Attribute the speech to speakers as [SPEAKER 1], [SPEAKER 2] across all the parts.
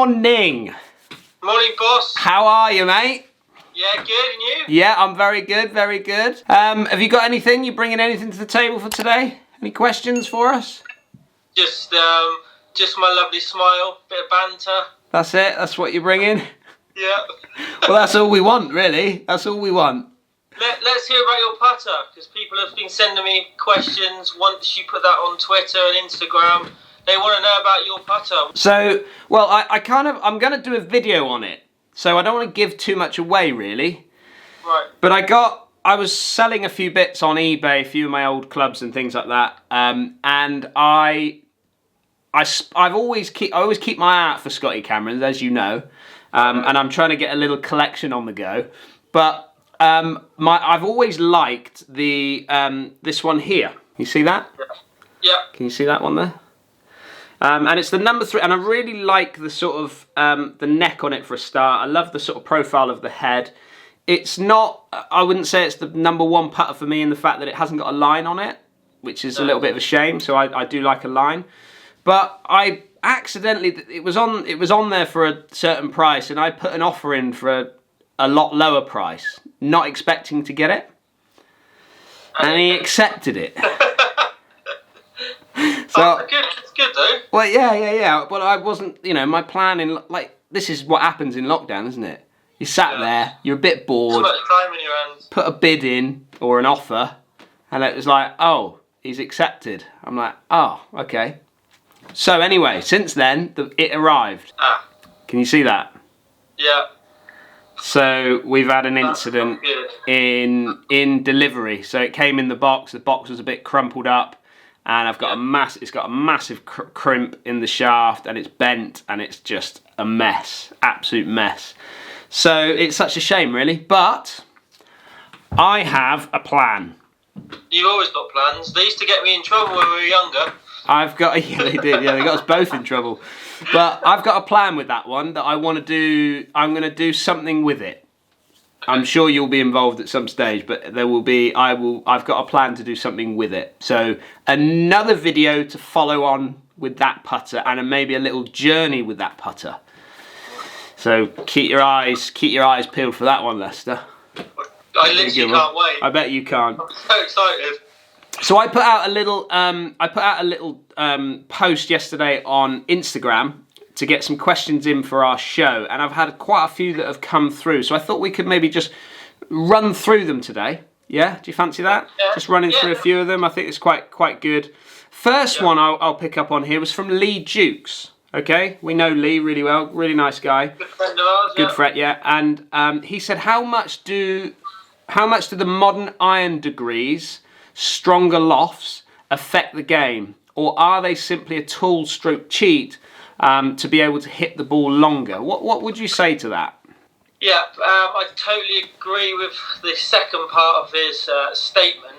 [SPEAKER 1] morning.
[SPEAKER 2] Morning, boss.
[SPEAKER 1] How are you, mate?
[SPEAKER 2] Yeah, good, and you?
[SPEAKER 1] Yeah, I'm very good, very good. Have you got anything? You bringing anything to the table for today? Any questions for us?
[SPEAKER 2] Just my lovely smile, bit of banter.
[SPEAKER 1] That's it? That's what you're bringing?
[SPEAKER 2] Yeah.
[SPEAKER 1] Well, that's all we want, really. That's all we want.
[SPEAKER 2] Let's hear about your putter, because people have been sending me questions once you put that on Twitter and Instagram. They want to know about your putter.
[SPEAKER 1] So, well, I'm going to do a video on it. So I don't want to give too much away, really.
[SPEAKER 2] Right.
[SPEAKER 1] But I was selling a few bits on eBay, a few of my old clubs and things like that. And I always keep my eye out for Scotty Camerons, as you know. And I'm trying to get a little collection on the go. But I've always liked the this one here. You see that?
[SPEAKER 2] Yeah.
[SPEAKER 1] Can you see that one there? And it's the number 3, and I really like the sort of the neck on it for a start. I love the sort of profile of the head. It's not, I wouldn't say it's the number 1 putter for me in the fact that it hasn't got a line on it, which is a little bit of a shame. So I do like a line, but I accidentally it was on there for a certain price, and I put an offer in for a lot lower price, not expecting to get it, and he accepted it. So,
[SPEAKER 2] It's good though.
[SPEAKER 1] well, yeah. But I wasn't, my plan this is what happens in lockdown, isn't it? You sat there, you're a bit bored,
[SPEAKER 2] Too much time in your hands.
[SPEAKER 1] put a bid in or an offer, and it was like, oh, he's accepted. I'm like, oh, okay. So anyway, since then, it arrived. Can you see that?
[SPEAKER 2] Yeah.
[SPEAKER 1] So we've had an incident in delivery. So it came in the box. The box was a bit crumpled up. And I've got it's got a massive crimp in the shaft, and it's bent, and it's just a mess, absolute mess. So it's such a shame, really. But I have a plan.
[SPEAKER 2] You've always got plans. They used to get me in trouble when we were younger.
[SPEAKER 1] Yeah, they did. Yeah, they got us both in trouble. But I've got a plan with that one that I want to do. I'm going to do something with it. I'm sure you'll be involved at some stage, but there will be. I've got a plan to do something with it. So another video to follow on with that putter, and maybe a little journey with that putter. So keep your eyes peeled for that one, Lester.
[SPEAKER 2] I literally can't wait.
[SPEAKER 1] I bet you can't.
[SPEAKER 2] I'm so excited.
[SPEAKER 1] So I put out a little post yesterday on Instagram to get some questions in for our show, and I've had quite a few that have come through, so I thought we could maybe just run through them today. Yeah, do you fancy that?
[SPEAKER 2] Yeah.
[SPEAKER 1] Just running through a few of them. I think it's quite good. First one I'll pick up on here was from Lee Dukes. Okay, we know Lee really well, really nice guy.
[SPEAKER 2] Good friend of ours.
[SPEAKER 1] Good friend, yeah. And he said, how much do the modern iron degrees, stronger lofts, affect the game, or are they simply a tool stroke cheat to be able to hit the ball longer? What would you say to that?
[SPEAKER 2] Yeah, I totally agree with the second part of his statement.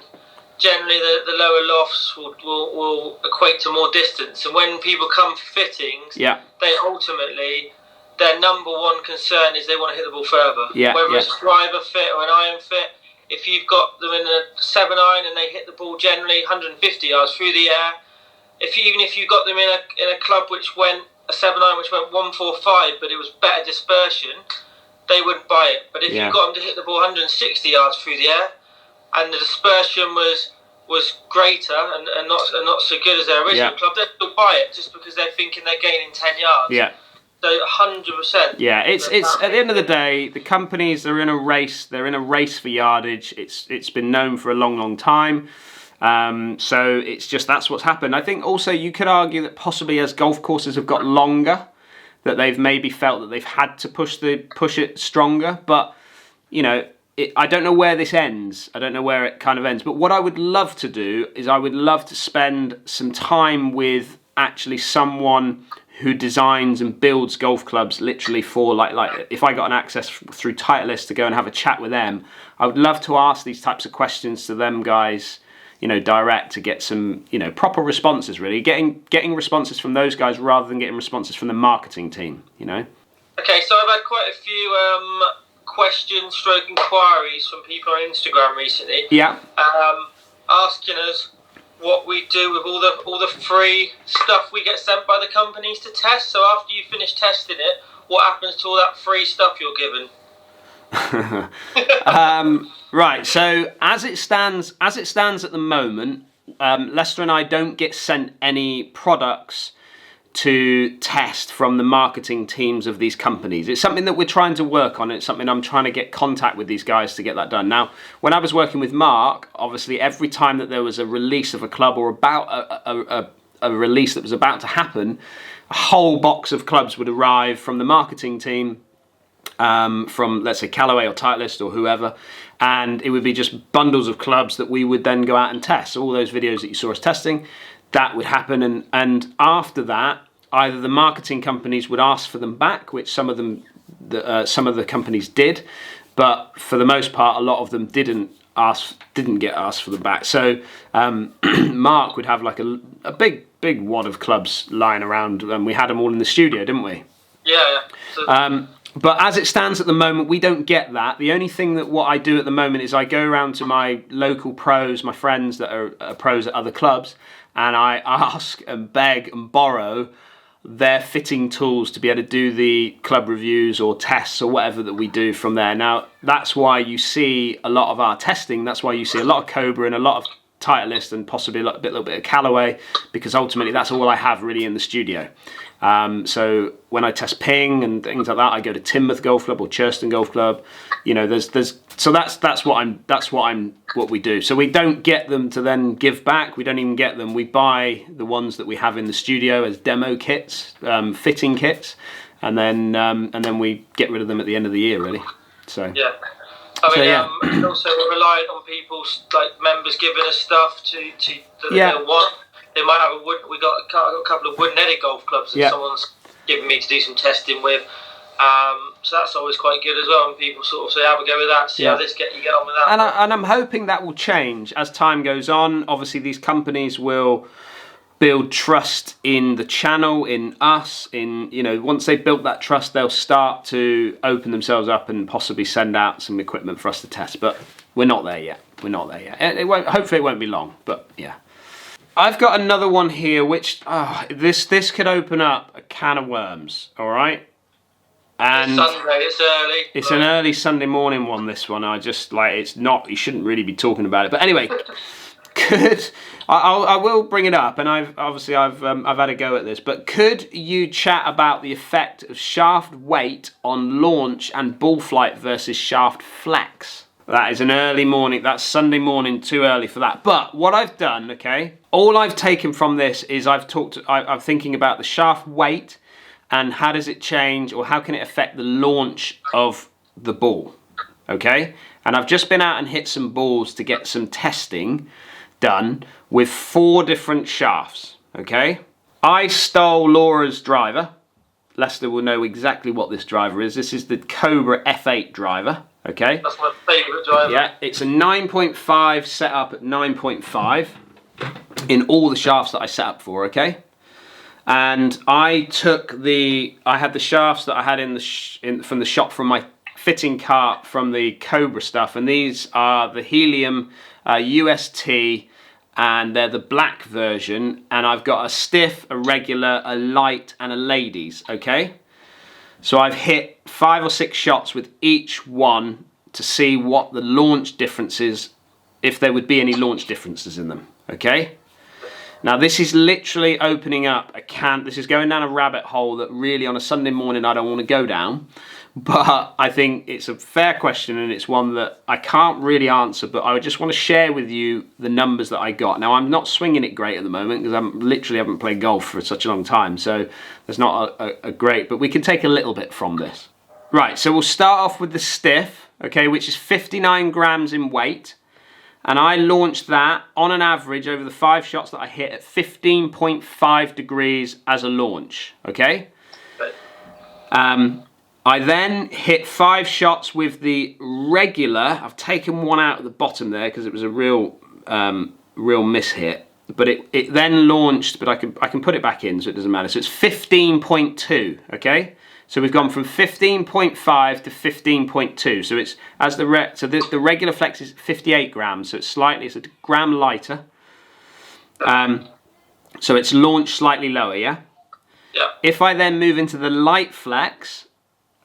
[SPEAKER 2] Generally, the lower lofts will equate to more distance, and when people come for fittings, they ultimately, their number 1 concern is they want to hit the ball further. Whether it's a driver fit or an iron fit, if you've got them in a 7 iron and they hit the ball generally 150 yards through the air, even if you got them in a club which went a 7 iron which went 145, but it was better dispersion, they wouldn't buy it. But if you got them to hit the ball 160 yards through the air, and the dispersion was greater and not so good as their original club, they'll still buy it just because they're thinking they're gaining 10 yards.
[SPEAKER 1] Yeah.
[SPEAKER 2] So 100%.
[SPEAKER 1] Yeah, it's at the end of the day, the companies are in a race. They're in a race for yardage. It's been known for a long time. So it's just that's what's happened. I think also you could argue that possibly as golf courses have got longer, that they've maybe felt that they've had to push it stronger. But I don't know where this ends. I don't know where it kind of ends. But what I would love to do is I would love to spend some time with actually someone who designs and builds golf clubs literally for like if I got an access through Titleist to go and have a chat with them, I would love to ask these types of questions to them guys, direct, to get some, proper responses really. Getting responses from those guys rather than getting responses from the marketing team,
[SPEAKER 2] Okay, so I've had quite a few questions stroke inquiries from people on Instagram recently.
[SPEAKER 1] Yeah.
[SPEAKER 2] Asking us what we do with all the free stuff we get sent by the companies to test. So after you finish testing it, what happens to all that free stuff you're given?
[SPEAKER 1] Right. So as it stands at the moment, Lester and I don't get sent any products to test from the marketing teams of these companies. It's something that we're trying to work on. It's something I'm trying to get contact with these guys to get that done. Now, when I was working with Mark, obviously every time that there was a release of a club or about a release that was about to happen, a whole box of clubs would arrive from the marketing team, from, let's say, Callaway or Titleist or whoever, and it would be just bundles of clubs that we would then go out and test. So all those videos that you saw us testing, that would happen, and after that, either the marketing companies would ask for them back, which some of the companies did, but for the most part, a lot of them didn't get asked for them back. So Mark would have like a big wad of clubs lying around, and we had them all in the studio, didn't we?
[SPEAKER 2] Yeah. So
[SPEAKER 1] but as it stands at the moment, we don't get that. The only thing that what I do at the moment is I go around to my local pros, my friends that are pros at other clubs, and I ask and beg and borrow their fitting tools to be able to do the club reviews or tests or whatever that we do from there. Now, that's why you see a lot of our testing. That's why you see a lot of Cobra and a lot of Titleist and possibly a little bit of Callaway, because ultimately that's all I have really in the studio. So when I test ping and things like that, I go to Teignmouth Golf Club or Churston Golf Club. You know, so that's what we do. So we don't get them to then give back. We don't even get them. We buy the ones that we have in the studio as demo kits, fitting kits, and then we get rid of them at the end of the year, really. So
[SPEAKER 2] yeah. And also we're reliant on people's, like, members giving us stuff they want. They might have we got a couple of wood-netted golf clubs that someone's given me to do some testing with. So that's always quite good as well. And people sort of say, have a go with that, see how you get on with that.
[SPEAKER 1] And I'm hoping that will change as time goes on. Obviously, these companies will build trust in the channel, in us, once they've built that trust, they'll start to open themselves up and possibly send out some equipment for us to test. But we're not there yet. Hopefully it won't be long, but yeah. I've got another one here, which this could open up a can of worms. All right, and
[SPEAKER 2] it's Sunday. It's early.
[SPEAKER 1] It's an early Sunday morning one. This one, it's not. You shouldn't really be talking about it. But anyway, I will bring it up, and I've had a go at this. But could you chat about the effect of shaft weight on launch and ball flight versus shaft flex? That is an early morning. That's Sunday morning, too early for that. But what I've done, okay, all I've taken from this is I'm thinking about the shaft weight and how does it change, or how can it affect the launch of the ball, okay? And I've just been out and hit some balls to get some testing done with 4 different shafts, okay? I stole Laura's driver. Lester will know exactly what this driver is. This is the Cobra F8 driver. Okay.
[SPEAKER 2] That's my favourite driver.
[SPEAKER 1] Yeah, it's a 9.5 set up at 9.5 in all the shafts that I set up for, okay? And I had the shafts that I had from the shop from my fitting cart from the Cobra stuff, and these are the Helium UST, and they're the black version, and I've got a stiff, a regular, a light, and a ladies, okay? So I've hit 5 or 6 shots with each one to see what the launch differences, if there would be any launch differences in them, okay? Now this is literally opening up a can, this is going down a rabbit hole that really on a Sunday morning I don't want to go down, but I think it's a fair question, and it's one that I can't really answer, but I just want to share with you the numbers that I got. Now I'm not swinging it great at the moment because I literally haven't played golf for such a long time, so there's not a great, but we can take a little bit from this. Right, so we'll start off with the stiff, okay, which is 59 grams in weight, and I launched that on an average over the 5 shots that I hit at 15.5 degrees as a launch, okay? I then hit 5 shots with the regular. I've taken one out at the bottom there because it was a real miss hit. But it then launched, but I can put it back in, so it doesn't matter. So it's 15.2, okay? So we've gone from 15.5 to 15.2. So it's the regular flex is 58 grams, so it's a gram lighter. So it's launched slightly lower, yeah?
[SPEAKER 2] Yeah.
[SPEAKER 1] If I then move into the light flex,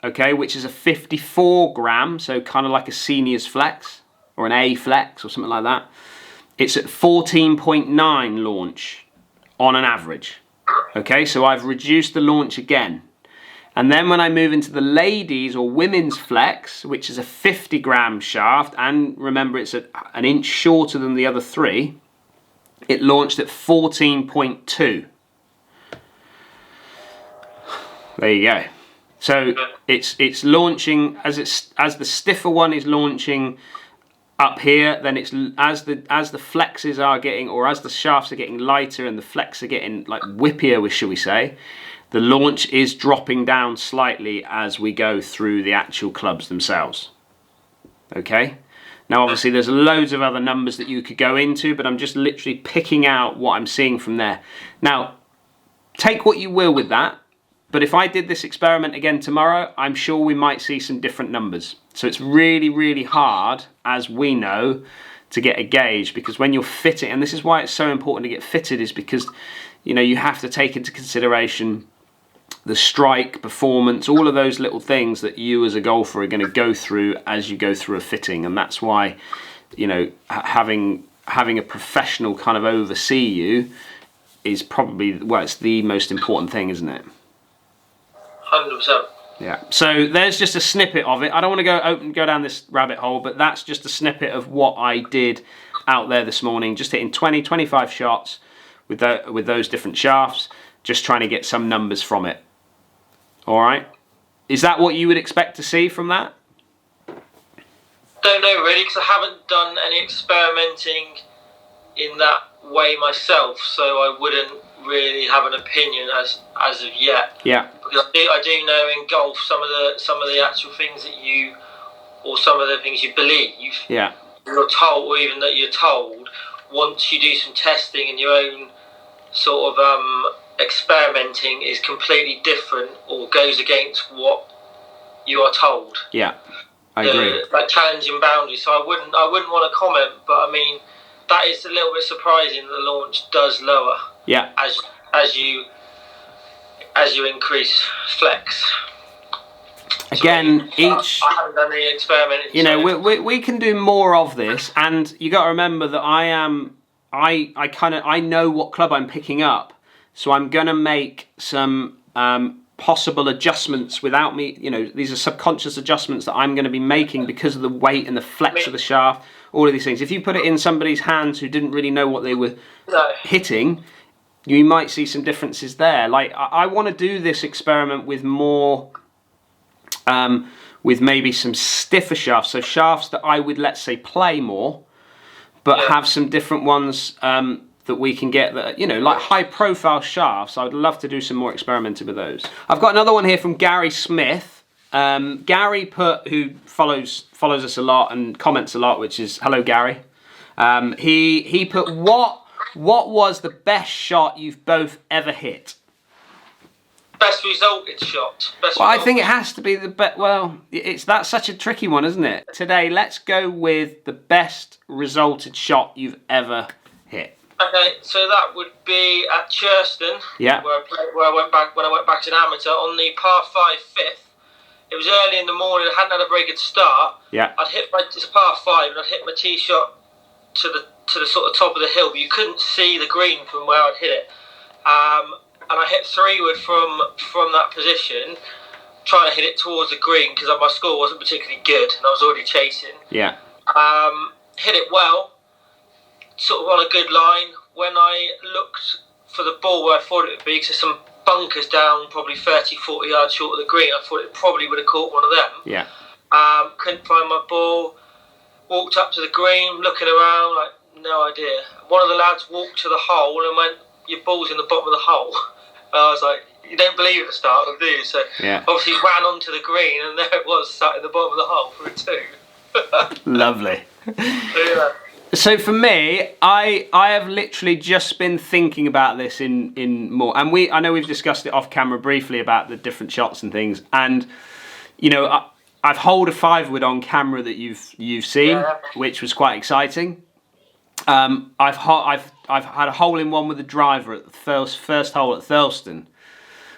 [SPEAKER 1] okay, which is a 54 gram, so kind of like a senior's flex or an A flex or something like that, it's at 14.9 launch on an average. Okay, so I've reduced the launch again. And then when I move into the ladies or women's flex, which is a 50 gram shaft, and remember it's an inch shorter than the other three, it launched at 14.2. There you go. So it's launching as the stiffer one is launching up here, then it's as the flexes are getting, or as the shafts are getting lighter and the flex are getting like whippier, shall we say, the launch is dropping down slightly as we go through the actual clubs themselves. Okay? Now obviously there's loads of other numbers that you could go into, but I'm just literally picking out what I'm seeing from there. Now, take what you will with that, but if I did this experiment again tomorrow, I'm sure we might see some different numbers. So it's really, really hard, as we know, to get a gauge, because when you're fitting, and this is why it's so important to get fitted, is because, you know, you have to take into consideration the strike, performance, all of those little things that you as a golfer are going to go through as you go through a fitting. And that's why, you know, having a professional kind of oversee you is probably, well, it's the most important thing, isn't it?
[SPEAKER 2] 100%.
[SPEAKER 1] Yeah, so there's just a snippet of it. I don't want to go down this rabbit hole, but that's just a snippet of what I did out there this morning, just hitting 20, 25 shots with those different shafts, just trying to get some numbers from it. All right? Is that what you would expect to see from that?
[SPEAKER 2] Don't know really, because I haven't done any experimenting in that way myself, so I wouldn't really have an opinion as of yet.
[SPEAKER 1] Yeah.
[SPEAKER 2] Because I do know in golf some of the actual things that you, or some of the things you believe.
[SPEAKER 1] Yeah.
[SPEAKER 2] You're told, or even that you're told, once you do some testing and your own sort of experimenting is completely different or goes against what you are told.
[SPEAKER 1] Yeah. I agree.
[SPEAKER 2] Like challenging boundaries. So I wouldn't want to comment, but I mean, that is a little bit surprising that the launch does lower.
[SPEAKER 1] Yeah.
[SPEAKER 2] As you increase flex.
[SPEAKER 1] Again,
[SPEAKER 2] I haven't done any experimenting.
[SPEAKER 1] You know, we can do more of this, and you got to remember that I know what club I'm picking up, so I'm gonna make some possible adjustments without me. You know, these are subconscious adjustments that I'm going to be making because of the weight and the flex of the shaft. All of these things. If you put it in somebody's hands who didn't really know what they were hitting, you might see some differences there. Like, I want to do this experiment with more, with maybe some stiffer shafts. So shafts that I would, let's say, play more, but have some different ones that we can get that, you know, like high profile shafts. I would love to do some more experimenting with those. I've got another one here from Gary Smith. Gary who follows us a lot and comments a lot, which is, hello Gary. He put, what was the best shot you've both ever hit?
[SPEAKER 2] Best resulted shot.
[SPEAKER 1] I think it has to be the best. Well, that's such a tricky one, isn't it? Today, let's go with the best resulted shot you've ever hit.
[SPEAKER 2] Okay, so that would be at Churston.
[SPEAKER 1] Yeah.
[SPEAKER 2] Where I went back as an amateur on the par 5 fifth. It was early in the morning. I hadn't had a very good start.
[SPEAKER 1] Yeah.
[SPEAKER 2] It's a par 5, and I'd hit my tee shot to the sort of top of the hill, but you couldn't see the green from where I'd hit it. And I hit 3-wood from that position, trying to hit it towards the green because my score wasn't particularly good, and I was already chasing.
[SPEAKER 1] Yeah.
[SPEAKER 2] Hit it well, sort of on a good line. When I looked for the ball where I thought it would be, because some bunkers down probably 30, 40 yards short of the green, I thought it probably would have caught one of them.
[SPEAKER 1] Yeah.
[SPEAKER 2] Couldn't find my ball. Walked up to the green, looking around, like, no idea. One of the lads walked to the hole and went, your ball's in the bottom of the hole. And I was like, you don't believe at the start, do you? So obviously ran onto the green, and there it was, sat in the bottom of the hole for a 2.
[SPEAKER 1] Lovely.
[SPEAKER 2] Yeah.
[SPEAKER 1] So for me, I have literally just been thinking about this in more, and I know we've discussed it off camera briefly about the different shots and things, and you know, I've holed a 5-wood on camera that you've seen, which was quite exciting. I've had a hole in one with the driver at the first hole at Thurleston.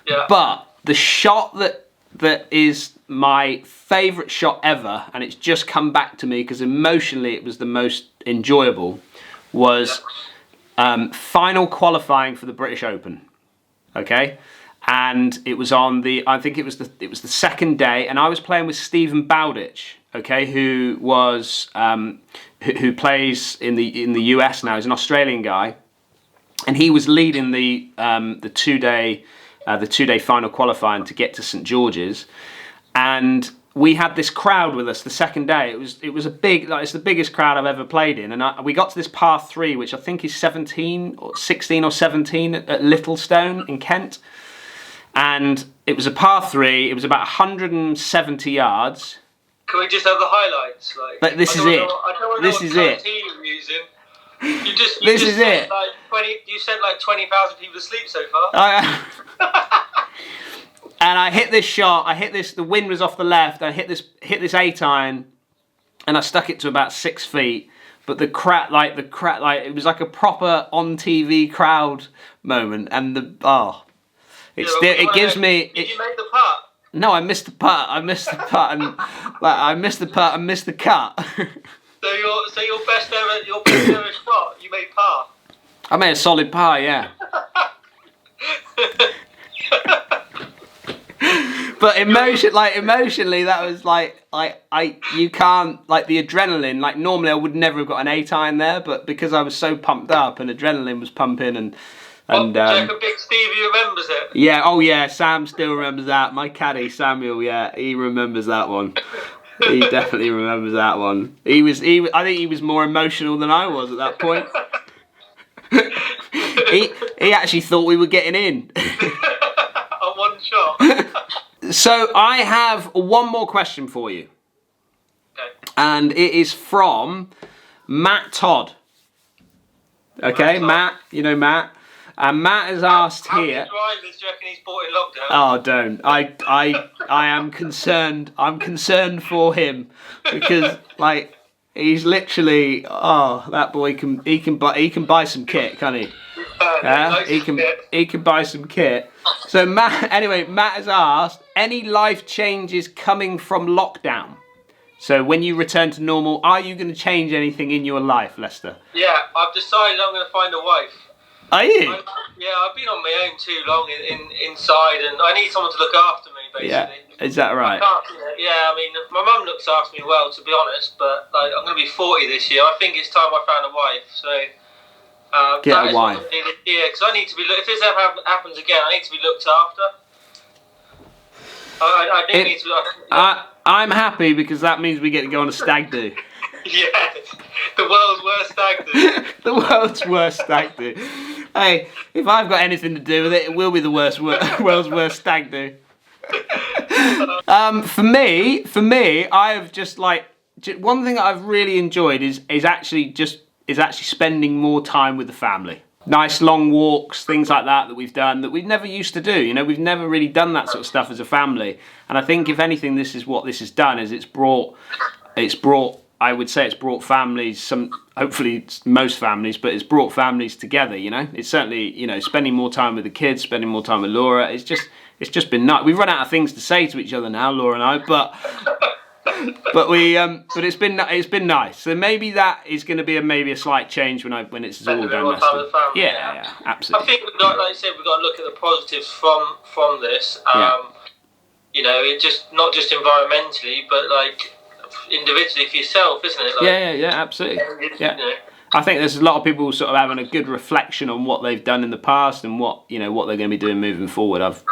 [SPEAKER 2] Yeah.
[SPEAKER 1] But the shot that is my favourite shot ever, and it's just come back to me because emotionally it was the most enjoyable, was final qualifying for the British Open. Okay, and it was on I think it was the second day, and I was playing with Stephen Bowditch. Okay, who plays in the US now. He's an Australian guy, and he was leading the 2-day final qualifying to get to St George's, and we had this crowd with us the second day. It was a big, it's the biggest crowd I've ever played in, and we got to this par 3, which I think is 16 or 17 at Littlestone in Kent, and it was a par 3. It was about 170 yards.
[SPEAKER 2] Can we just have the highlights?
[SPEAKER 1] But this is it. This is it. This is it.
[SPEAKER 2] You sent like 20,000 people to sleep so far.
[SPEAKER 1] And I hit this shot. The wind was off the left. I hit this 8-iron, and I stuck it to about 6 feet. But the crowd, it was like a proper on TV crowd moment. And it gives me.
[SPEAKER 2] Did you make the putt?
[SPEAKER 1] No, I missed the putt. And I missed the putt and missed the cut.
[SPEAKER 2] So your best ever shot, you made par.
[SPEAKER 1] I made a solid par, yeah. But emotionally, that was you can't, the adrenaline. Normally I would never have got an 8-iron there, but because I was so pumped up and adrenaline was pumping and
[SPEAKER 2] Big Stevie remembers it.
[SPEAKER 1] Yeah, oh yeah, Sam still remembers that. My caddy Samuel, yeah, he remembers that one. He definitely remembers that one. I think he was more emotional than I was at that point. he actually thought we were getting in.
[SPEAKER 2] On one shot.
[SPEAKER 1] So I have one more question for you. Okay. And it is from Matt Todd. Okay, Matt, you know Matt. And Matt has asked here.
[SPEAKER 2] How many drivers do you reckon he's bought in lockdown?
[SPEAKER 1] Oh, don't. I am concerned. I'm concerned for him because he's literally that boy can buy some kit, can't he? Yeah, he can buy some kit. So Matt has asked, any life changes coming from lockdown? So when you return to normal, are you going to change anything in your life, Lester?
[SPEAKER 2] Yeah, I've decided I'm going to find a wife.
[SPEAKER 1] Are you?
[SPEAKER 2] I've been on my own too long inside, and I need someone to look after me, basically.
[SPEAKER 1] Yeah, is that right?
[SPEAKER 2] I mean, my mum looks after me well, to be honest, but I'm going to be 40 this year. I think it's time I found a wife, so...
[SPEAKER 1] Get a wife.
[SPEAKER 2] Yeah, because I need to be... If this ever happens again, I need to be looked after. I do need to...
[SPEAKER 1] I'm happy because that means we get to go on a stag do.
[SPEAKER 2] Yeah, the world's worst stag do.
[SPEAKER 1] The world's worst stag do. Hey, if I've got anything to do with it, it will be the world's worst stag do. For me, I have just one thing that I've really enjoyed is actually spending more time with the family. Nice long walks, things like that we've done that we've never used to do. You know, we've never really done that sort of stuff as a family. And I think if anything, this is what this has done is it's brought. I would say it's brought families, hopefully most families, but it's brought families together, you know. It's certainly, spending more time with the kids, spending more time with Laura. It's just been nice. We've run out of things to say to each other now, Laura and I, but it's been nice. So maybe that is going to be maybe a slight change when it's all done. Yeah, absolutely.
[SPEAKER 2] I think, like I said, we've got to look at the positives from this. It just not just environmentally, but individually for yourself, isn't it?
[SPEAKER 1] Yeah, absolutely. Yeah. I think there's a lot of people sort of having a good reflection on what they've done in the past and what they're going to be doing moving forward. I've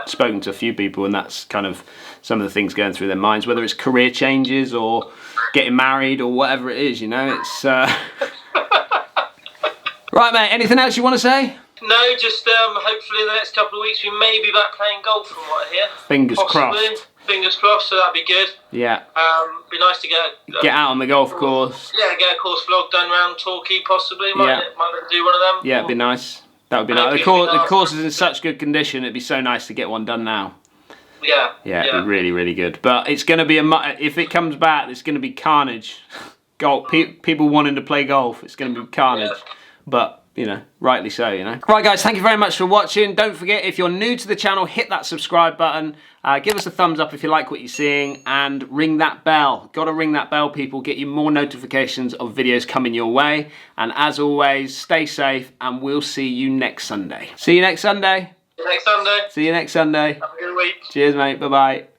[SPEAKER 1] spoken to a few people, and that's kind of some of the things going through their minds, whether it's career changes or getting married or whatever it is. It's right, mate. Anything else you want to say?
[SPEAKER 2] No, just hopefully in the next couple of weeks we may be back playing golf from what I hear.
[SPEAKER 1] Fingers crossed.
[SPEAKER 2] Fingers crossed, so that'd be good.
[SPEAKER 1] Yeah.
[SPEAKER 2] Be nice to
[SPEAKER 1] get out on the golf course.
[SPEAKER 2] Yeah, get a course vlog done around Torquay possibly. Might do one of them.
[SPEAKER 1] Yeah, it'd be nice. That would be nice. The course is in such good condition. It'd be so nice to get one done now.
[SPEAKER 2] Yeah.
[SPEAKER 1] Yeah, it'd be really, really good. But it's going to be if it comes back, it's going to be carnage. golf, people wanting to play golf. It's going to be carnage.
[SPEAKER 2] Yeah.
[SPEAKER 1] But, you know, rightly so, you know. Right, guys, thank you very much for watching. Don't forget, if you're new to the channel, hit that subscribe button. Give us a thumbs up if you like what you're seeing, and ring that bell. Got to ring that bell, people. Get you more notifications of videos coming your way. And as always, stay safe, and we'll see you next Sunday. See you next Sunday.
[SPEAKER 2] See you next Sunday.
[SPEAKER 1] See you next Sunday.
[SPEAKER 2] Have a good week.
[SPEAKER 1] Cheers, mate. Bye-bye.